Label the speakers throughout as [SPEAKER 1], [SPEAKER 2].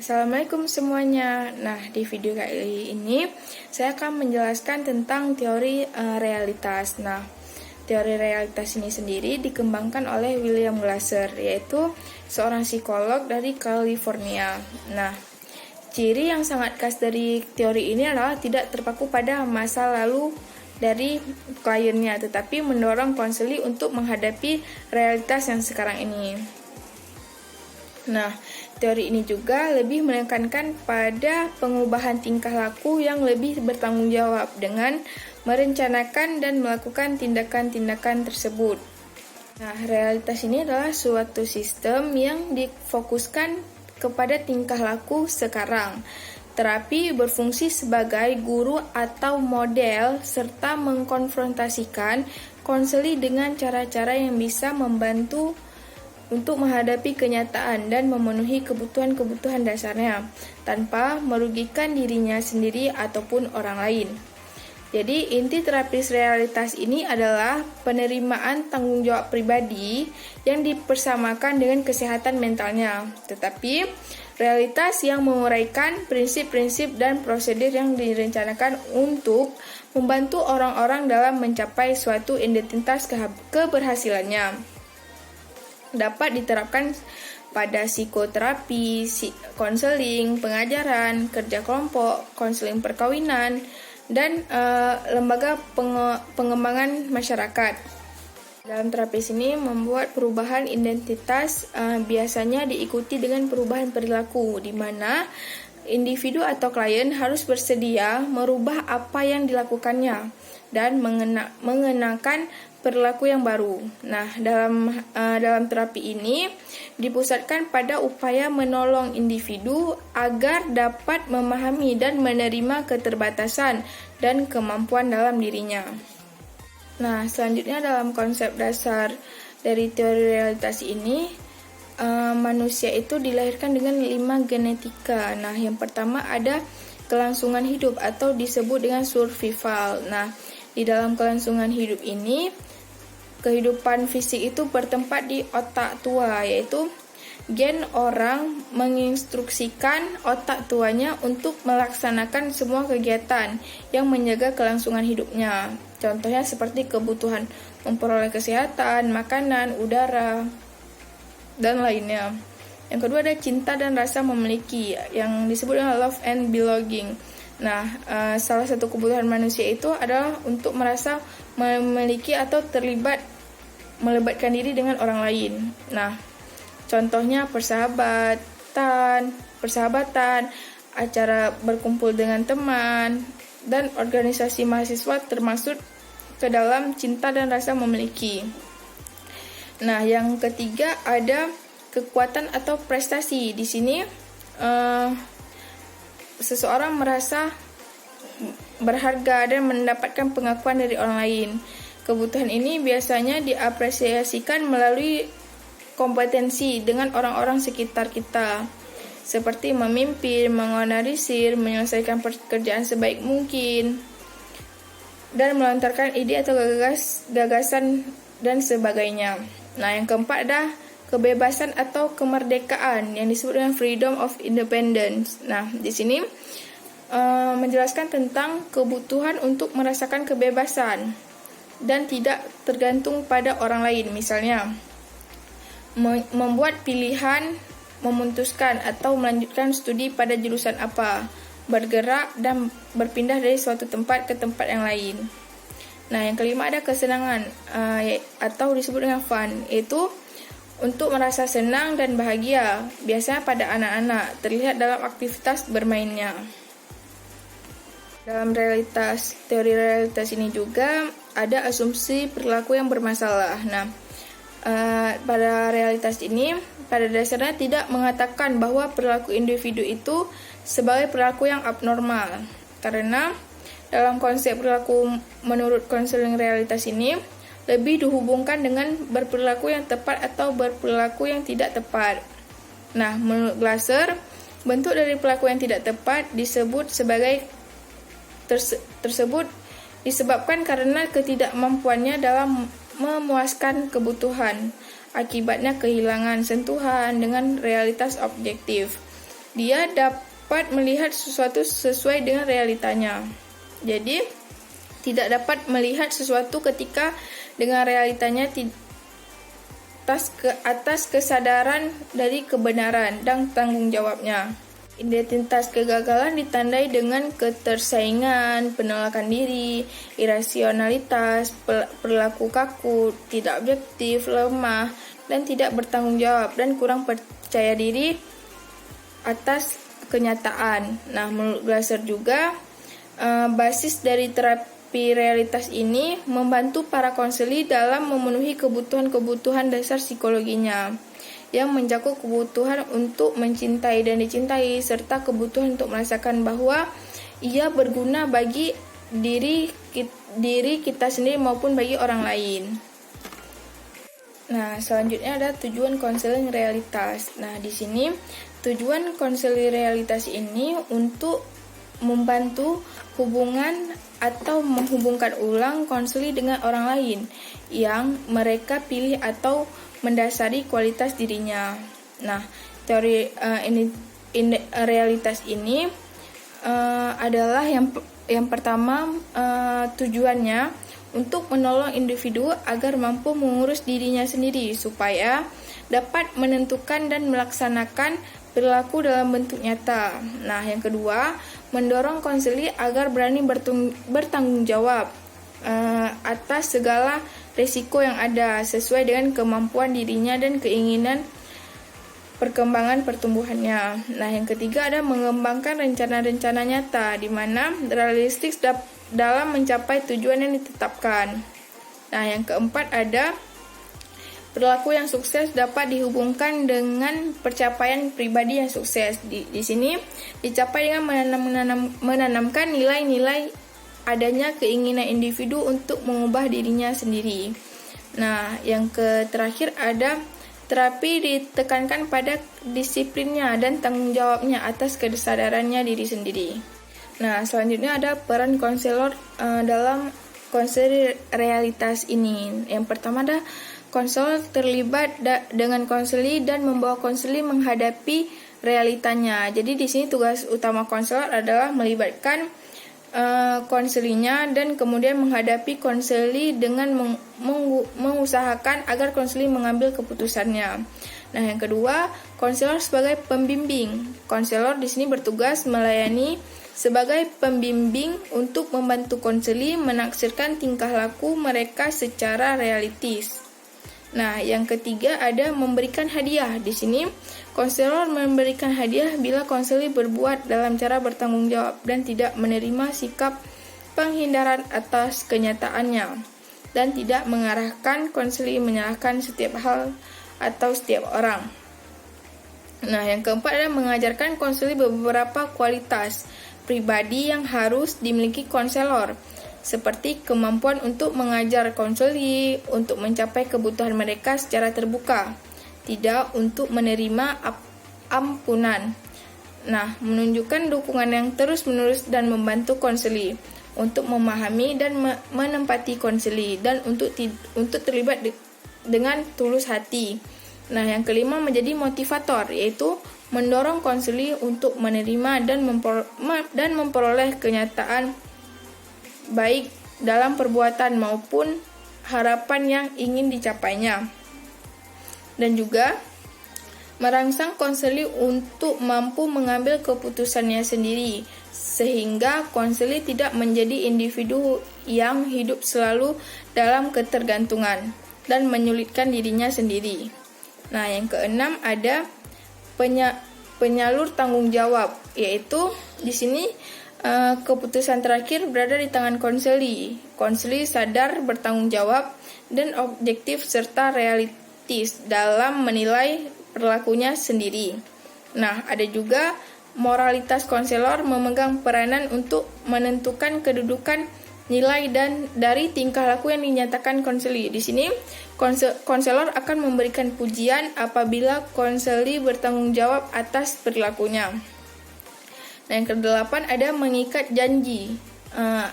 [SPEAKER 1] Assalamualaikum semuanya. Nah, di video kali ini saya akan menjelaskan tentang teori realitas. Nah, teori realitas ini sendiri dikembangkan oleh William Glasser, yaitu seorang psikolog dari California. Nah, ciri yang sangat khas dari teori ini adalah tidak terpaku pada masa lalu dari kliennya, tetapi mendorong konseli untuk menghadapi realitas yang sekarang ini. Nah, teori ini juga lebih menekankan pada pengubahan tingkah laku yang lebih bertanggung jawab dengan merencanakan dan melakukan tindakan-tindakan tersebut. Nah, realitas ini adalah suatu sistem yang difokuskan kepada tingkah laku sekarang. Terapi berfungsi sebagai guru atau model serta mengkonfrontasikan konseli dengan cara-cara yang bisa membantu untuk menghadapi kenyataan dan memenuhi kebutuhan-kebutuhan dasarnya tanpa merugikan dirinya sendiri ataupun orang lain. Jadi, inti terapis realitas ini adalah penerimaan tanggung jawab pribadi yang dipersamakan dengan kesehatan mentalnya, tetapi realitas yang menguraikan prinsip-prinsip dan prosedur yang direncanakan untuk membantu orang-orang dalam mencapai suatu identitas keberhasilannya. Dapat diterapkan pada psikoterapi, konseling, pengajaran, kerja kelompok, konseling perkawinan, dan lembaga pengembangan masyarakat. Dalam terapi ini membuat perubahan identitas biasanya diikuti dengan perubahan perilaku, di mana individu atau klien harus bersedia merubah apa yang dilakukannya dan mengenakan perilaku yang baru. Nah, dalam terapi ini dipusatkan pada upaya menolong individu agar dapat memahami dan menerima keterbatasan dan kemampuan dalam dirinya. Nah, selanjutnya dalam konsep dasar dari teori realitas ini, manusia itu dilahirkan dengan 5 genetika. Nah, yang pertama ada kelangsungan hidup atau disebut dengan survival. Nah, di dalam kelangsungan hidup ini, kehidupan fisik itu bertempat di otak tua, yaitu gen orang menginstruksikan otak tuanya untuk melaksanakan semua kegiatan yang menjaga kelangsungan hidupnya. Contohnya seperti kebutuhan memperoleh kesehatan, makanan, udara, dan lainnya. Yang kedua ada cinta dan rasa memiliki, yang disebut dengan love and belonging. Nah, salah satu kebutuhan manusia itu adalah untuk merasa memiliki atau melibatkan diri dengan orang lain. Nah, contohnya persahabatan, acara berkumpul dengan teman, dan organisasi mahasiswa termasuk ke dalam cinta dan rasa memiliki. Nah, yang ketiga ada kekuatan atau prestasi. Di sini seseorang merasa berharga dan mendapatkan pengakuan dari orang lain. Kebutuhan ini biasanya diapresiasikan melalui kompetensi dengan orang-orang sekitar kita, seperti memimpin, mengonarisir, menyelesaikan pekerjaan sebaik mungkin, dan melontarkan ide atau gagasan dan sebagainya. Nah, yang keempat adalah kebebasan atau kemerdekaan yang disebut dengan freedom of independence. Nah, di sini menjelaskan tentang kebutuhan untuk merasakan kebebasan dan tidak tergantung pada orang lain, misalnya membuat pilihan, memutuskan atau melanjutkan studi pada jurusan apa, bergerak dan berpindah dari suatu tempat ke tempat yang lain. Nah, yang kelima ada kesenangan atau disebut dengan fun, yaitu untuk merasa senang dan bahagia, biasanya pada anak-anak, terlihat dalam aktivitas bermainnya. Dalam teori realitas ini juga ada asumsi perilaku yang bermasalah. Nah, pada realitas ini, pada dasarnya tidak mengatakan bahwa perilaku individu itu sebagai perilaku yang abnormal. Karena dalam konsep perilaku menurut konseling realitas ini, lebih dihubungkan dengan berperilaku yang tepat atau berperilaku yang tidak tepat. Nah, menurut Glasser, bentuk dari perilaku yang tidak tepat disebut sebagai tersebut disebabkan karena ketidakmampuannya dalam memuaskan kebutuhan. Akibatnya kehilangan sentuhan dengan realitas objektif. dia dapat melihat sesuatu sesuai dengan realitanya. Jadi, tidak dapat melihat sesuatu ketika dengan realitanya atas kesadaran dari kebenaran dan tanggung jawabnya. Identitas kegagalan ditandai dengan ketersaingan, penolakan diri, irasionalitas, perilaku kaku, tidak objektif, lemah, dan tidak bertanggung jawab, dan kurang percaya diri atas kenyataan. Nah, menurut Glasser juga, basis dari terapi realitas ini membantu para konseli dalam memenuhi kebutuhan-kebutuhan dasar psikologinya, yang mencakup kebutuhan untuk mencintai dan dicintai, serta kebutuhan untuk merasakan bahwa ia berguna bagi diri kita sendiri maupun bagi orang lain. Nah, selanjutnya ada tujuan konseling realitas. Nah, di sini tujuan konseling realitas ini untuk membantu hubungan atau menghubungkan ulang konseli dengan orang lain yang mereka pilih atau mendasari kualitas dirinya. Nah, teori realitas ini adalah yang pertama, tujuannya untuk menolong individu agar mampu mengurus dirinya sendiri supaya dapat menentukan dan melaksanakan perilaku dalam bentuk nyata. Nah, yang kedua, mendorong konseli agar berani bertanggung jawab atas segala risiko yang ada sesuai dengan kemampuan dirinya dan keinginan perkembangan pertumbuhannya. Nah, yang ketiga ada mengembangkan rencana-rencana nyata di mana realistis dalam mencapai tujuan yang ditetapkan. Nah, yang keempat ada perilaku yang sukses dapat dihubungkan dengan pencapaian pribadi yang sukses. Di sini dicapai dengan menanamkan nilai-nilai adanya keinginan individu untuk mengubah dirinya sendiri. Nah, yang terakhir ada terapi ditekankan pada disiplinnya dan tanggung jawabnya atas kesadarannya diri sendiri. Nah, selanjutnya ada peran konselor dalam konseling realitas ini. Yang pertama ada konselor terlibat dengan konseli dan membawa konseli menghadapi realitanya. Jadi di sini tugas utama konselor adalah melibatkan konselinya dan kemudian menghadapi konseli dengan mengusahakan agar konseli mengambil keputusannya. Nah, yang kedua, konselor sebagai pembimbing. Konselor di sini bertugas melayani sebagai pembimbing untuk membantu konseli menaksirkan tingkah laku mereka secara realistis. Nah, yang ketiga ada memberikan hadiah. Di sini, konselor memberikan hadiah bila konseli berbuat dalam cara bertanggung jawab dan tidak menerima sikap penghindaran atas kenyataannya dan tidak mengarahkan konseli menyalahkan setiap hal atau setiap orang. Nah, yang keempat adalah mengajarkan konseli beberapa kualitas pribadi yang harus dimiliki konselor, seperti kemampuan untuk mengajar konseli, untuk mencapai kebutuhan mereka secara terbuka, tidak untuk menerima ampunan. Nah, menunjukkan dukungan yang terus-menerus dan membantu konseli untuk memahami dan menempati konseli dan untuk terlibat dengan tulus hati. Nah, yang kelima menjadi motivator, yaitu mendorong konseli untuk menerima dan memperoleh kenyataan baik dalam perbuatan maupun harapan yang ingin dicapainya. Dan juga merangsang konseli untuk mampu mengambil keputusannya sendiri, sehingga konseli tidak menjadi individu yang hidup selalu dalam ketergantungan dan menyulitkan dirinya sendiri. Nah, yang keenam ada penyalur tanggung jawab, yaitu di sini keputusan terakhir berada di tangan konseli. Konseli sadar bertanggung jawab dan objektif serta realistis dalam menilai perilakunya sendiri. Nah, ada juga moralitas konselor memegang peranan untuk menentukan kedudukan nilai dan dari tingkah laku yang dinyatakan konseli. Di sini konselor akan memberikan pujian apabila konseli bertanggung jawab atas perilakunya. Nah, yang kedelapan ada mengikat janji.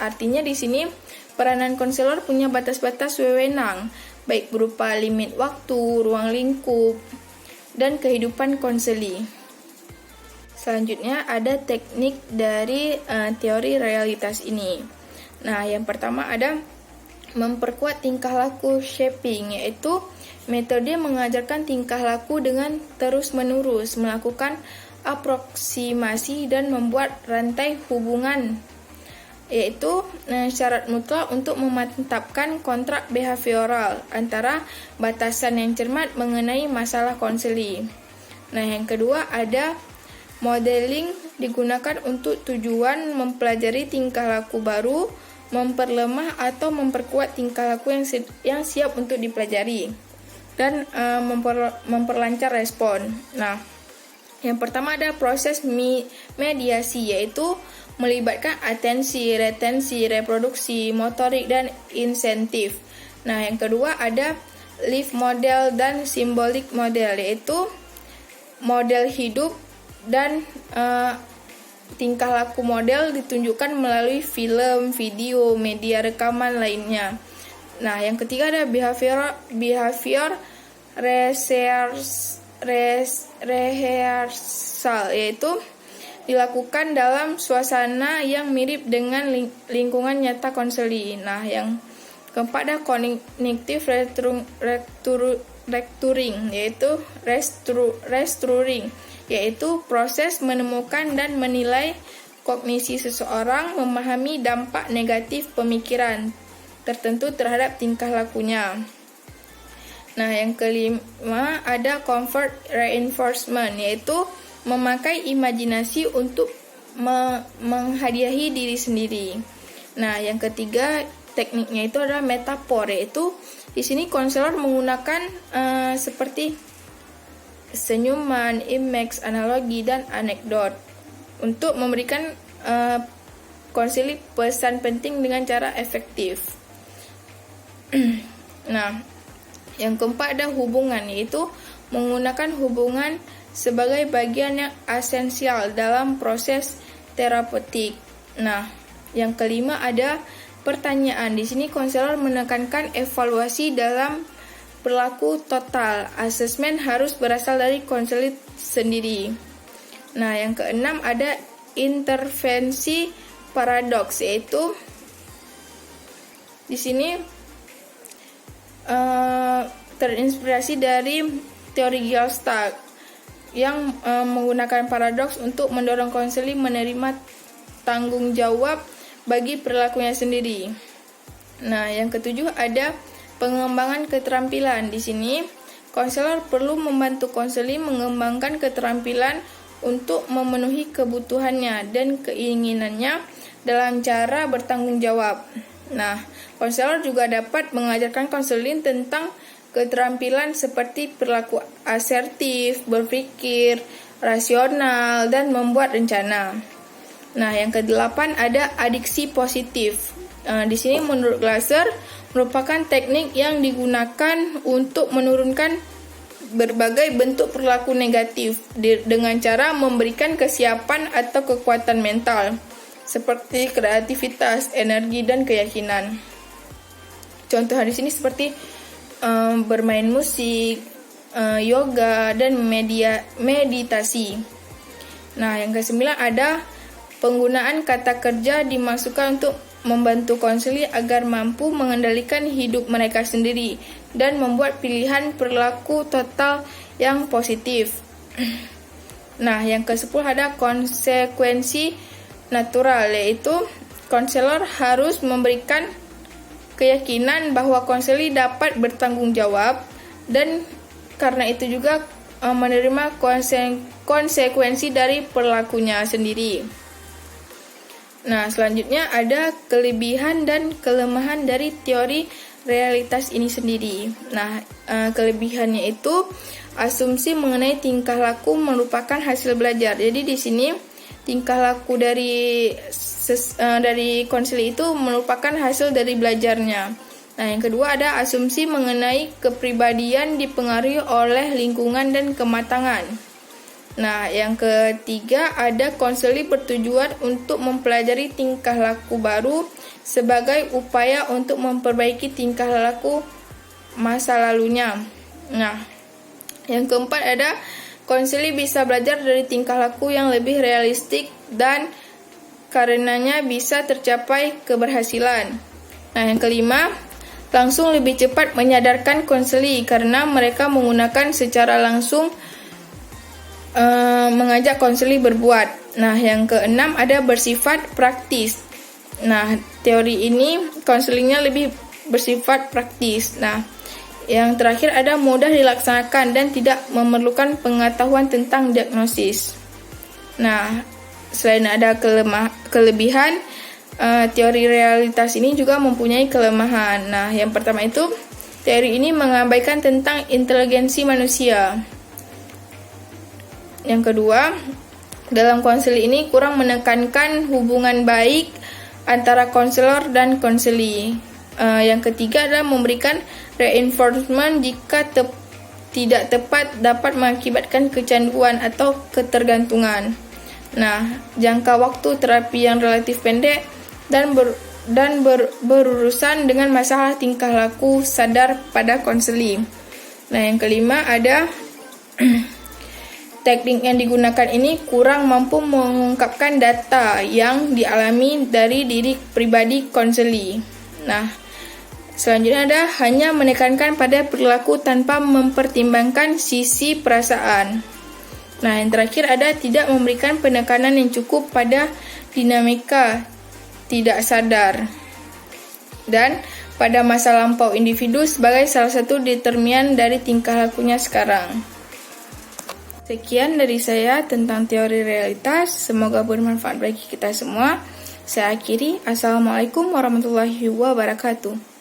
[SPEAKER 1] Artinya di sini peranan konselor punya batas-batas wewenang, baik berupa limit waktu, ruang lingkup, dan kehidupan konseli. selanjutnya ada teknik dari teori realitas ini. Nah, yang pertama ada memperkuat tingkah laku shaping, yaitu metode mengajarkan tingkah laku dengan terus-menerus melakukan aproksimasi dan membuat rantai hubungan, yaitu syarat mutlak untuk memantapkan kontrak behavioral antara batasan yang cermat mengenai masalah konseli. Nah, yang kedua ada modeling digunakan untuk tujuan mempelajari tingkah laku baru, memperlemah atau memperkuat tingkah laku yang siap untuk dipelajari, dan memperlancar respon. Nah, yang pertama ada proses mediasi, yaitu melibatkan atensi, retensi, reproduksi, motorik, dan insentif. Nah, yang kedua ada live model dan symbolic model, yaitu model hidup dan tingkah laku model ditunjukkan melalui film, video, media rekaman lainnya. Nah, yang ketiga ada behavior rehearsal, yaitu dilakukan dalam suasana yang mirip dengan lingkungan nyata konseli. Nah, yang keempat ada cognitive restructuring, yaitu restructuring, yaitu proses menemukan dan menilai kognisi seseorang, memahami dampak negatif pemikiran tertentu terhadap tingkah lakunya. Nah, yang kelima ada comfort reinforcement, yaitu memakai imajinasi untuk menghadiahi diri sendiri. Nah, yang ketiga tekniknya itu adalah metafor, yaitu di sini konselor menggunakan seperti senyuman, image, analogi, dan anekdot untuk memberikan konseli pesan penting dengan cara efektif. Nah, yang keempat ada hubungan, yaitu menggunakan hubungan sebagai bagian yang esensial dalam proses terapeutik. Nah, yang kelima ada pertanyaan. Di sini konselor menekankan evaluasi dalam perilaku total. Asesmen harus berasal dari konselor sendiri. Nah, yang keenam ada intervensi paradoks, yaitu di sini terinspirasi dari teori Gestalt yang menggunakan paradoks untuk mendorong konseli menerima tanggung jawab bagi perilakunya sendiri. Nah, yang ketujuh ada pengembangan keterampilan. Di sini, konselor perlu membantu konseli mengembangkan keterampilan untuk memenuhi kebutuhannya dan keinginannya dalam cara bertanggung jawab. Nah, konselor juga dapat mengajarkan konseling tentang keterampilan seperti perilaku asertif, berpikir, rasional, dan membuat rencana. Nah, yang kedelapan ada adiksi positif. Di sini menurut Glasser merupakan teknik yang digunakan untuk menurunkan berbagai bentuk perilaku negatif dengan cara memberikan kesiapan atau kekuatan mental seperti kreativitas, energi, dan keyakinan. Contoh di sini seperti bermain musik, yoga, dan meditasi. Nah, yang kesembilan ada penggunaan kata kerja dimasukkan untuk membantu konseli agar mampu mengendalikan hidup mereka sendiri dan membuat pilihan perilaku total yang positif. Nah, yang ke-10 ada konsekuensi natural, yaitu konselor harus memberikan keyakinan bahwa konseli dapat bertanggung jawab dan karena itu juga menerima konsekuensi dari perilakunya sendiri. Nah, selanjutnya ada kelebihan dan kelemahan dari teori realitas ini sendiri. Nah, kelebihannya itu asumsi mengenai tingkah laku merupakan hasil belajar. Jadi di sini tingkah laku dari konseli itu merupakan hasil dari belajarnya. Nah, yang kedua ada asumsi mengenai kepribadian dipengaruhi oleh lingkungan dan kematangan. Nah, yang ketiga ada konseli bertujuan untuk mempelajari tingkah laku baru sebagai upaya untuk memperbaiki tingkah laku masa lalunya. Nah, yang keempat ada Konseli bisa belajar dari tingkah laku yang lebih realistik dan karenanya bisa tercapai keberhasilan. Nah, yang kelima, langsung lebih cepat menyadarkan konseli karena mereka menggunakan secara langsung mengajak konseli berbuat. Nah, yang keenam ada bersifat praktis. Nah, teori ini konselingnya lebih bersifat praktis. Nah, yang terakhir ada mudah dilaksanakan dan tidak memerlukan pengetahuan tentang diagnosis. Nah, selain ada kelebihan, teori realitas ini juga mempunyai kelemahan. Nah, yang pertama itu, teori ini mengabaikan tentang inteligensi manusia. Yang kedua, dalam konseli ini kurang menekankan hubungan baik antara konselor dan konseli. Yang ketiga adalah memberikan reinforcement jika tidak tepat dapat mengakibatkan kecanduan atau ketergantungan. Nah, jangka waktu terapi yang relatif pendek dan berurusan dengan masalah tingkah laku sadar pada konseli. Nah, yang kelima ada teknik yang digunakan ini kurang mampu mengungkapkan data yang dialami dari diri pribadi konseli. Nah, selanjutnya ada hanya menekankan pada perilaku tanpa mempertimbangkan sisi perasaan. Nah, yang terakhir ada tidak memberikan penekanan yang cukup pada dinamika tidak sadar dan pada masa lampau individu sebagai salah satu determinan dari tingkah lakunya sekarang. Sekian dari saya tentang teori realitas, semoga bermanfaat bagi kita semua. Saya akhiri, Assalamualaikum warahmatullahi wabarakatuh.